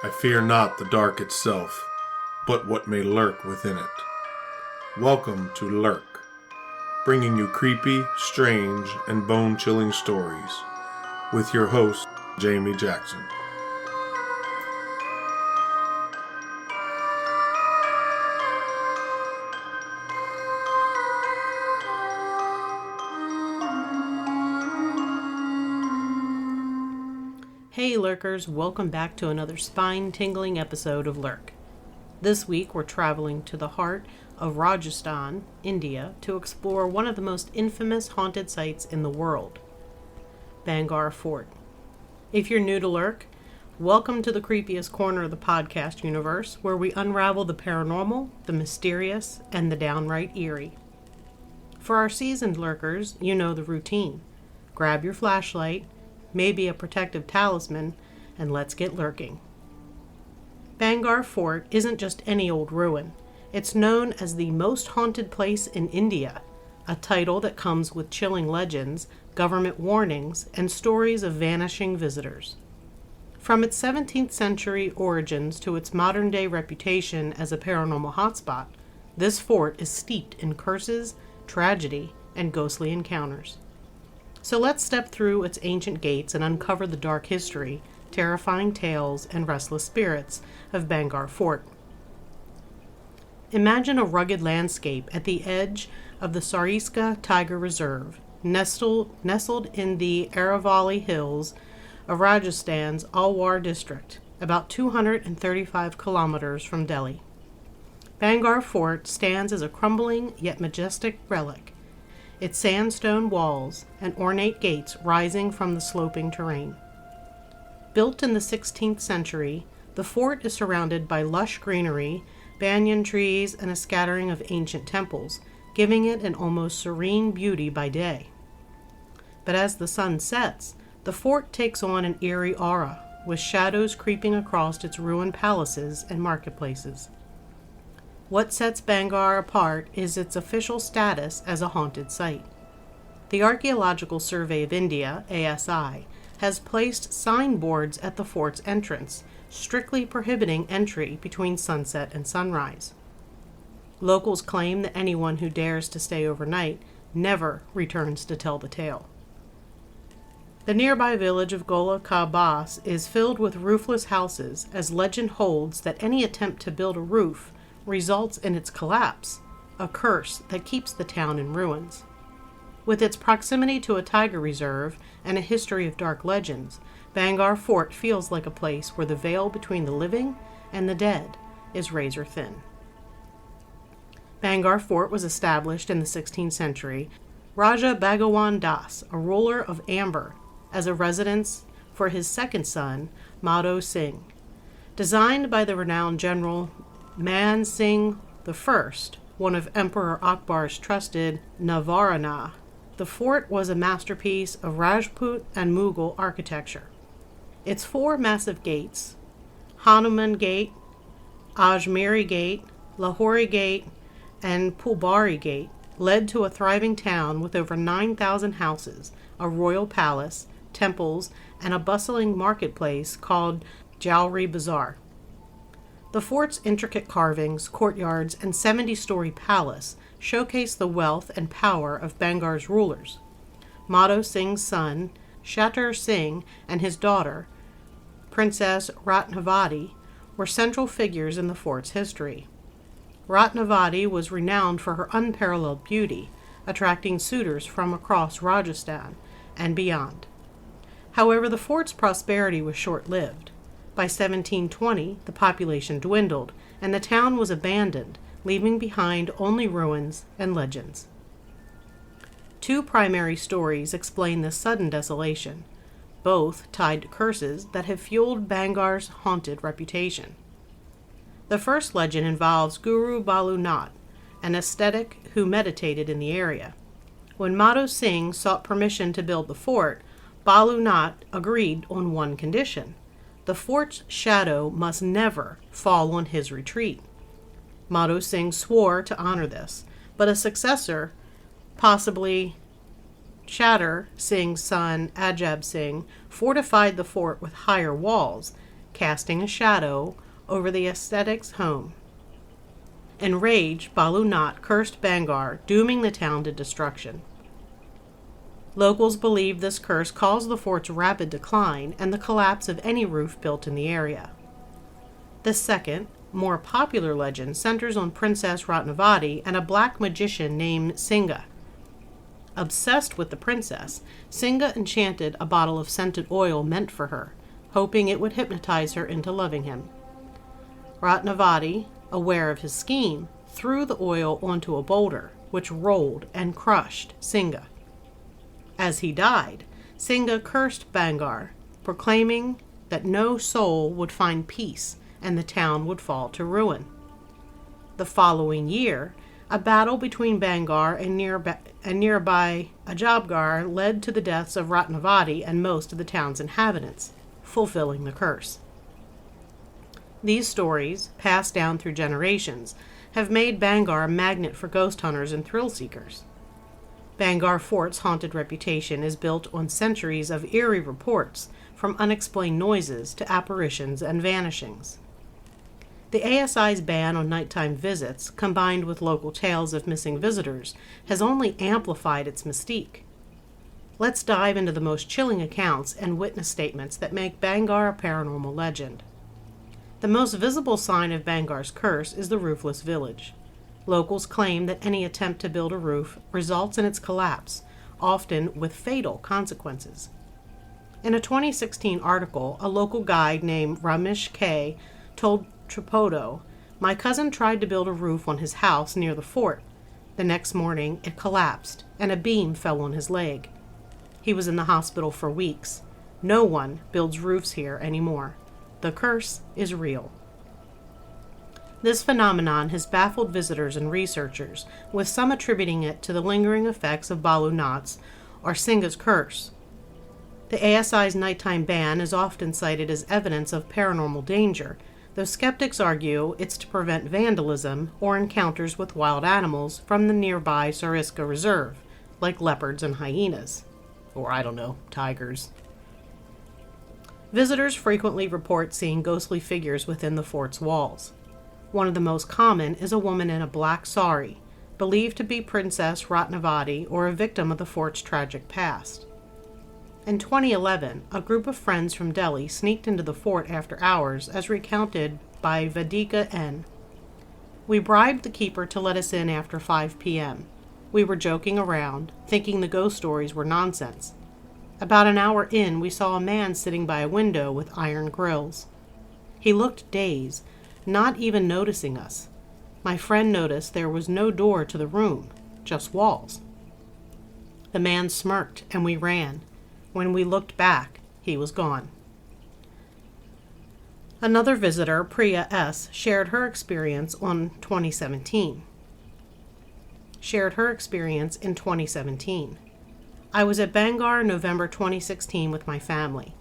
I fear not the dark itself, but what may lurk within it. Welcome to Lurk, bringing you creepy, strange, and bone-chilling stories, with your host, Jamie Jackson. Hey Lurkers, welcome back to another spine-tingling episode of Lurk. This week we're traveling to the heart of Rajasthan, India, to explore one of the most infamous haunted sites in the world, Bhangarh Fort. If you're new to Lurk, welcome to the creepiest corner of the podcast universe, where we unravel the paranormal, the mysterious, and the downright eerie. For our seasoned Lurkers, you know the routine. Grab your flashlight, maybe a protective talisman, and let's get lurking. Bhangarh Fort isn't just any old ruin. It's known as the most haunted place in India, a title that comes with chilling legends, government warnings, and stories of vanishing visitors. From its 17th century origins to its modern-day reputation as a paranormal hotspot, this fort is steeped in curses, tragedy, and ghostly encounters. So let's step through its ancient gates and uncover the dark history, terrifying tales, and restless spirits of Bhangarh Fort. Imagine a rugged landscape at the edge of the Sariska Tiger Reserve, nestled in the Aravalli Hills of Rajasthan's Alwar district, about 235 kilometers from Delhi. Bhangarh Fort stands as a crumbling yet majestic relic, its sandstone walls and ornate gates rising from the sloping terrain. Built in the 16th century, the fort is surrounded by lush greenery, banyan trees, and a scattering of ancient temples, giving it an almost serene beauty by day. But as the sun sets, the fort takes on an eerie aura, with shadows creeping across its ruined palaces and marketplaces. What sets Bhangarh apart is its official status as a haunted site. The Archaeological Survey of India, ASI, has placed signboards at the fort's entrance, strictly prohibiting entry between sunset and sunrise. Locals claim that anyone who dares to stay overnight never returns to tell the tale. The nearby village of Gola Ka Bas is filled with roofless houses, as legend holds that any attempt to build a roof results in its collapse, a curse that keeps the town in ruins. With its proximity to a tiger reserve and a history of dark legends, Bhangarh Fort feels like a place where the veil between the living and the dead is razor thin. Bhangarh Fort was established in the 16th century. Raja Bhagwan Das, a ruler of Amber, as a residence for his second son, Madho Singh. Designed by the renowned general Man Singh I, one of Emperor Akbar's trusted Navarana, the fort was a masterpiece of Rajput and Mughal architecture. Its four massive gates, Hanuman Gate, Ajmeri Gate, Lahori Gate, and Pulbari Gate, led to a thriving town with over 9,000 houses, a royal palace, temples, and a bustling marketplace called Jowri Bazaar. The fort's intricate carvings, courtyards, and 70-story palace showcase the wealth and power of Bhangarh's rulers. Madho Singh's son, Shatur Singh, and his daughter, Princess Ratnavati, were central figures in the fort's history. Ratnavati was renowned for her unparalleled beauty, attracting suitors from across Rajasthan and beyond. However, the fort's prosperity was short-lived. By 1720, the population dwindled, and the town was abandoned, leaving behind only ruins and legends. Two primary stories explain this sudden desolation, both tied to curses that have fueled Bhangarh's haunted reputation. The first legend involves Guru Balu Nath, an ascetic who meditated in the area. When Madho Singh sought permission to build the fort, Balu Nath agreed on one condition: the fort's shadow must never fall on his retreat. Madho Singh swore to honor this, but a successor, possibly Shatur Singh's son Ajab Singh, fortified the fort with higher walls, casting a shadow over the ascetic's home. Enraged, Balu Nath cursed Bhangarh, dooming the town to destruction. Locals believe this curse caused the fort's rapid decline and the collapse of any roof built in the area. The second, more popular legend centers on Princess Ratnavati and a black magician named Singa. Obsessed with the princess, Singa enchanted a bottle of scented oil meant for her, hoping it would hypnotize her into loving him. Ratnavati, aware of his scheme, threw the oil onto a boulder, which rolled and crushed Singa. As he died, Singa cursed Bhangarh, proclaiming that no soul would find peace and the town would fall to ruin. The following year, a battle between Bhangarh and nearby Ajabgarh led to the deaths of Ratnavati and most of the town's inhabitants, fulfilling the curse. These stories, passed down through generations, have made Bhangarh a magnet for ghost hunters and thrill seekers. Bhangarh Fort's haunted reputation is built on centuries of eerie reports, from unexplained noises to apparitions and vanishings. The ASI's ban on nighttime visits, combined with local tales of missing visitors, has only amplified its mystique. Let's dive into the most chilling accounts and witness statements that make Bhangarh a paranormal legend. The most visible sign of Bhangarh's curse is the roofless village. Locals claim that any attempt to build a roof results in its collapse, often with fatal consequences. In a 2016 article, a local guide named Ramesh K. told Tripodo, "My cousin tried to build a roof on his house near the fort. The next morning, it collapsed, and a beam fell on his leg. He was in the hospital for weeks. No one builds roofs here anymore. The curse is real." This phenomenon has baffled visitors and researchers, with some attributing it to the lingering effects of Balu Nath's or Singa's curse. The ASI's nighttime ban is often cited as evidence of paranormal danger, though skeptics argue it's to prevent vandalism or encounters with wild animals from the nearby Sariska Reserve, like leopards and hyenas. Or, tigers. Visitors frequently report seeing ghostly figures within the fort's walls. One of the most common is a woman in a black sari, believed to be Princess Ratnavati or a victim of the fort's tragic past. In 2011, a group of friends from Delhi sneaked into the fort after hours, as recounted by Vedika N. "We bribed the keeper to let us in after 5 p.m. We were joking around, thinking the ghost stories were nonsense. About an hour in, we saw a man sitting by a window with iron grills. He looked dazed, not even noticing us. My friend noticed there was no door to the room, just walls. The man smirked and we ran. When we looked back, he was gone." Another visitor, Priya S., shared her experience in 2017. "I was at Bhangarh in November 2016 with my family.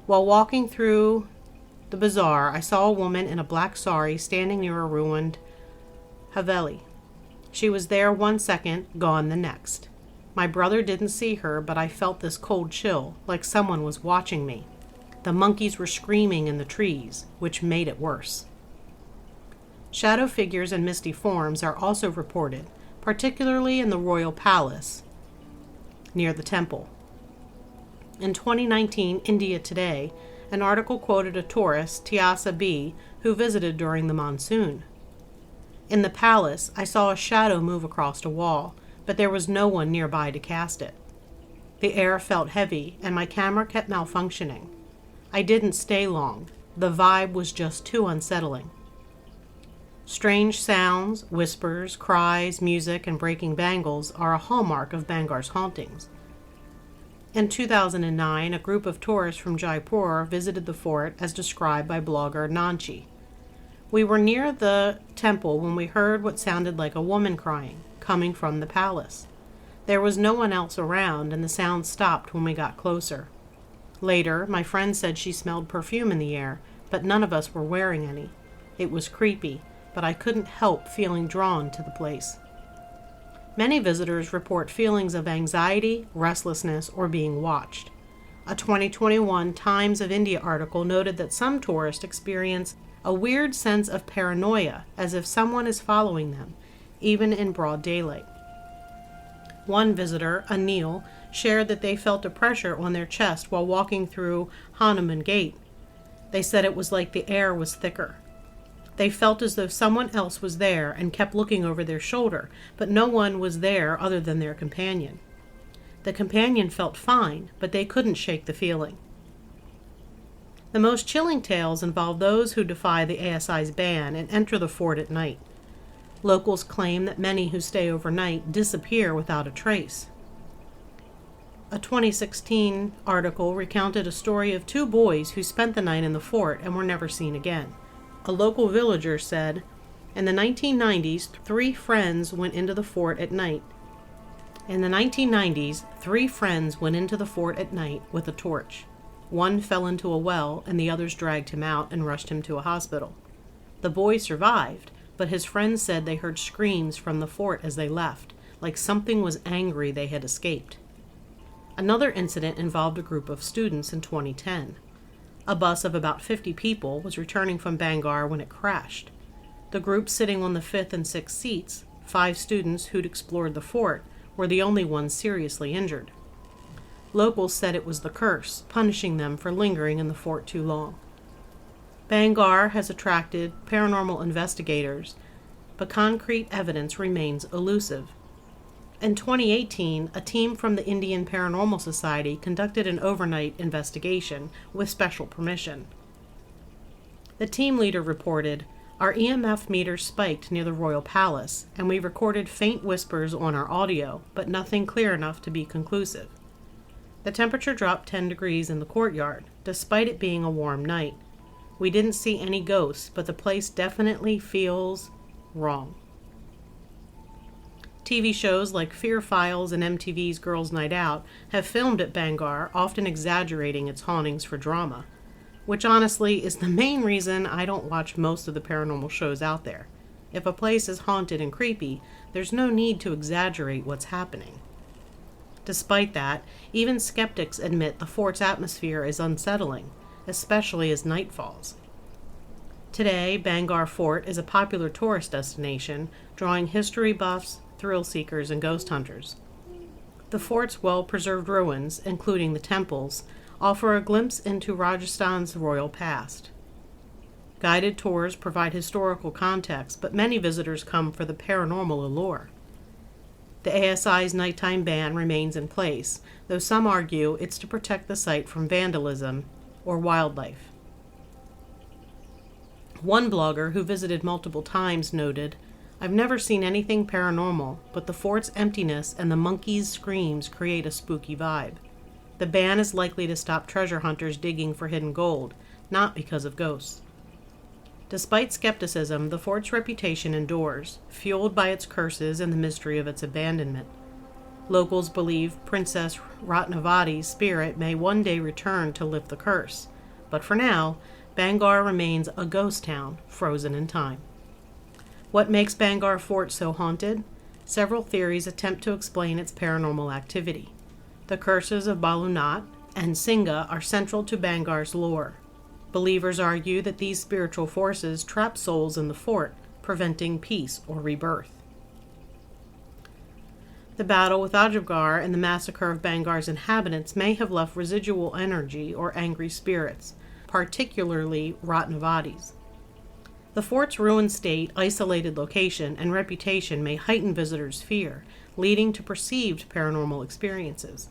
While walking through the bazaar, I saw a woman in a black sari standing near a ruined haveli. She was there 1 second, gone the next. My brother didn't see her, but I felt this cold chill, like someone was watching me. The monkeys were screaming in the trees, which made it worse." Shadow figures and misty forms are also reported, particularly in the royal palace near the temple. In 2019 India Today, an article quoted a tourist, Tiasa B., who visited during the monsoon. "In the palace, I saw a shadow move across a wall, but there was no one nearby to cast it. The air felt heavy, and my camera kept malfunctioning. I didn't stay long. The vibe was just too unsettling." Strange sounds, whispers, cries, music, and breaking bangles are a hallmark of Bhangarh's hauntings. In 2009, a group of tourists from Jaipur visited the fort as described by blogger Nanchi. "We were near the temple when we heard what sounded like a woman crying, coming from the palace. There was no one else around, and the sound stopped when we got closer. Later, my friend said she smelled perfume in the air, but none of us were wearing any. It was creepy, but I couldn't help feeling drawn to the place." Many visitors report feelings of anxiety, restlessness, or being watched. A 2021 Times of India article noted that some tourists experience a weird sense of paranoia, as if someone is following them, even in broad daylight. One visitor, Anil, shared that they felt a pressure on their chest while walking through Hanuman Gate. They said it was like the air was thicker. They felt as though someone else was there and kept looking over their shoulder, but no one was there other than their companion. The companion felt fine, but they couldn't shake the feeling. The most chilling tales involve those who defy the ASI's ban and enter the fort at night. Locals claim that many who stay overnight disappear without a trace. A 2016 article recounted a story of two boys who spent the night in the fort and were never seen again. A local villager said, "In the 1990s, three friends went into the fort at night. In the 1990s, three friends went into the fort at night with a torch. One fell into a well, and the others dragged him out and rushed him to a hospital. The boy survived, but his friends said they heard screams from the fort as they left, like something was angry they had escaped." Another incident involved a group of students in 2010. A bus of about 50 people was returning from Bhangarh when it crashed. The group sitting on the 5th and 6th seats, 5 students who'd explored the fort, were the only ones seriously injured. Locals said it was the curse, punishing them for lingering in the fort too long. Bhangarh has attracted paranormal investigators, but concrete evidence remains elusive. In 2018, a team from the Indian Paranormal Society conducted an overnight investigation with special permission. The team leader reported, "Our EMF meter spiked near the royal palace, and we recorded faint whispers on our audio, but nothing clear enough to be conclusive. The temperature dropped 10 degrees in the courtyard, despite it being a warm night. We didn't see any ghosts, but the place definitely feels wrong." TV shows like Fear Files and MTV's Girls' Night Out have filmed at Bhangarh, often exaggerating its hauntings for drama, which honestly is the main reason I don't watch most of the paranormal shows out there. If a place is haunted and creepy, there's no need to exaggerate what's happening. Despite that, even skeptics admit the fort's atmosphere is unsettling, especially as night falls. Today, Bhangarh Fort is a popular tourist destination, drawing history buffs, thrill seekers, and ghost hunters. The fort's well-preserved ruins, including the temples, offer a glimpse into Rajasthan's royal past. Guided tours provide historical context, but many visitors come for the paranormal allure. The ASI's nighttime ban remains in place, though some argue it's to protect the site from vandalism or wildlife. One blogger who visited multiple times noted, "I've never seen anything paranormal, but the fort's emptiness and the monkeys' screams create a spooky vibe. The ban is likely to stop treasure hunters digging for hidden gold, not because of ghosts." Despite skepticism, the fort's reputation endures, fueled by its curses and the mystery of its abandonment. Locals believe Princess Ratnavati's spirit may one day return to lift the curse, but for now, Bhangarh remains a ghost town, frozen in time. What makes Bhangarh Fort so haunted? Several theories attempt to explain its paranormal activity. The curses of Balunat and Singha are central to Bhangarh's lore. Believers argue that these spiritual forces trap souls in the fort, preventing peace or rebirth. The battle with Ajamgarh and the massacre of Bhangarh's inhabitants may have left residual energy or angry spirits, particularly Ratnavati's. The fort's ruined state, isolated location, and reputation may heighten visitors' fear, leading to perceived paranormal experiences.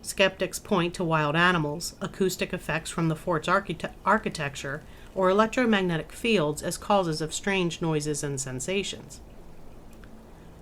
Skeptics point to wild animals, acoustic effects from the fort's architecture, or electromagnetic fields as causes of strange noises and sensations.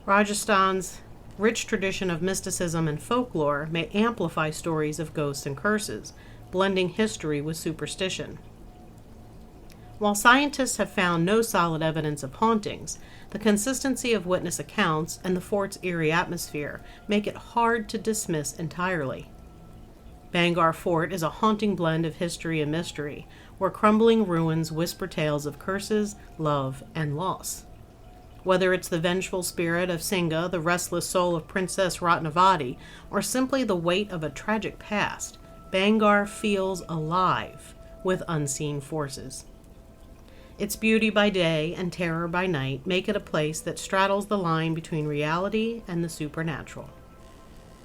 Rajasthan's rich tradition of mysticism and folklore may amplify stories of ghosts and curses, blending history with superstition. While scientists have found no solid evidence of hauntings, the consistency of witness accounts and the fort's eerie atmosphere make it hard to dismiss entirely. Bhangarh Fort is a haunting blend of history and mystery, where crumbling ruins whisper tales of curses, love, and loss. Whether it's the vengeful spirit of Singha, the restless soul of Princess Ratnavati, or simply the weight of a tragic past, Bhangarh feels alive with unseen forces. Its beauty by day and terror by night make it a place that straddles the line between reality and the supernatural.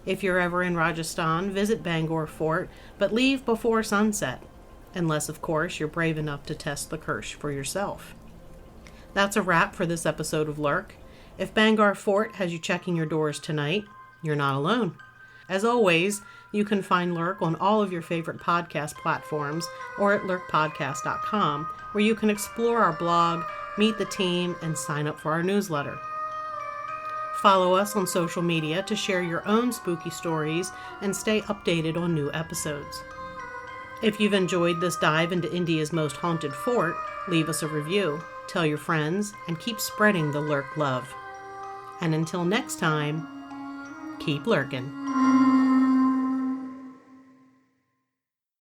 If you're ever in Rajasthan, visit Bhangarh Fort, but leave before sunset, unless, of course, you're brave enough to test the curse for yourself. That's a wrap for this episode of Lurk. If Bhangarh Fort has you checking your doors tonight, you're not alone. As always, you can find Lurk on all of your favorite podcast platforms or at lurkpodcast.com, where you can explore our blog, meet the team, and sign up for our newsletter. Follow us on social media to share your own spooky stories and stay updated on new episodes. If you've enjoyed this dive into India's most haunted fort, leave us a review, tell your friends, and keep spreading the Lurk love. And until next time, keep lurking.